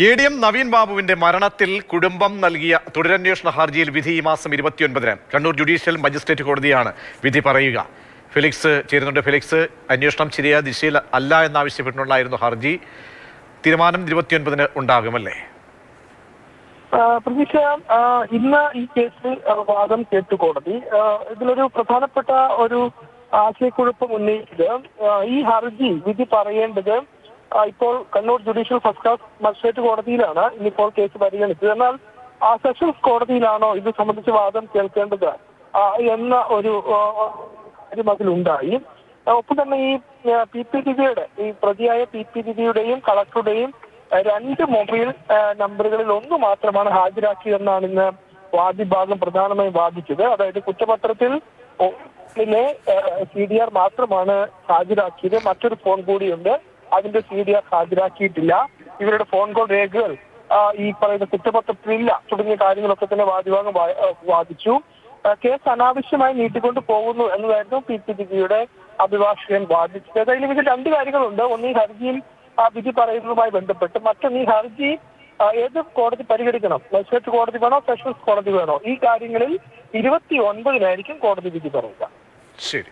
ADM Naveen ബാബുവിന്റെ മരണത്തിൽ കുടുംബം നൽകിയ തുടരന്വേഷണ ഹർജിയിൽ വിധി ഈ മാസം 29-ന് കണ്ണൂർ ജുഡീഷ്യൽ മജിസ്ട്രേറ്റ് കോടതിയാണ് വിധി പറയുക. ഫെലിക്സ് ചേരുന്നുണ്ട്. ഫെലിക്സ്, അന്വേഷണം ശരിയായ ദിശയിൽ അല്ല എന്നാവശ്യപ്പെട്ടുകൊണ്ടായിരുന്നു ഹർജി. തീരുമാനം 29-ന് ഉണ്ടാകുമല്ലേ? പ്രതീക്ഷ, ഇന്ന് ഈ കേസിൽ വാദം കേട്ടു കോടതി. ഇതിലൊരു പ്രധാനപ്പെട്ട ഒരു ആശയക്കുഴപ്പം ഉന്നയിച്ചത് ഈ ഹർജി വിധി പറയേണ്ടത് ഇപ്പോൾ Kannur judicial first class magistrate കോടതിയിലാണ് ഇന്നിപ്പോൾ കേസ് പരിഗണിച്ചത്. എന്നാൽ സെഷൻസ് കോടതിയിലാണോ ഇത് സംബന്ധിച്ച് വാദം കേൾക്കേണ്ടത് എന്ന ഒരു കാര്യം അതിലുണ്ടായി. ഒപ്പം തന്നെ ഈ PP ദിവ്യയുടെ ഈ പ്രതിയായ PP ദിവ്യയുടെയും കളക്ടറുടെയും 2 മൊബൈൽ നമ്പറുകളിൽ ഒന്ന് മാത്രമാണ് ഹാജരാക്കിയതെന്നാണ് ഇന്ന് വാദിഭാഗം പ്രധാനമായും വാദിച്ചത്. അതായത് കുറ്റപത്രത്തിൽ CDR മാത്രമാണ് ഹാജരാക്കിയത്. മറ്റൊരു ഫോൺ കൂടിയുണ്ട്, അതിന്റെ CDR ഹാജരാക്കിയിട്ടില്ല. ഇവരുടെ ഫോൺ കോൾ രേഖകൾ ഈ പറയുന്ന കുറ്റപത്രത്തിലില്ല തുടങ്ങിയ കാര്യങ്ങളൊക്കെ തന്നെ വാദിഭാഗം വാദിച്ചു. കേസ് അനാവശ്യമായി നീട്ടിക്കൊണ്ട് പോകുന്നു എന്നതായിരുന്നു PP ദിവ്യയുടെ അഭിഭാഷകൻ വാദിച്ചത്. ഏതായാലും ഇതിൽ 2 കാര്യങ്ങളുണ്ട്. ഒന്ന്, ഈ ഹർജിയിൽ വിധി പറയുന്നതുമായി ബന്ധപ്പെട്ട്. മറ്റൊന്ന്, ഈ ഹർജി ഏത് കോടതി പരിഗണിക്കണം, മജിസ്ട്രേറ്റ് കോടതി വേണോ സെഷൻസ് കോടതി വേണോ, ഈ കാര്യങ്ങളിൽ 29-നായിരിക്കും കോടതി വിധി പറയുക. ശരി.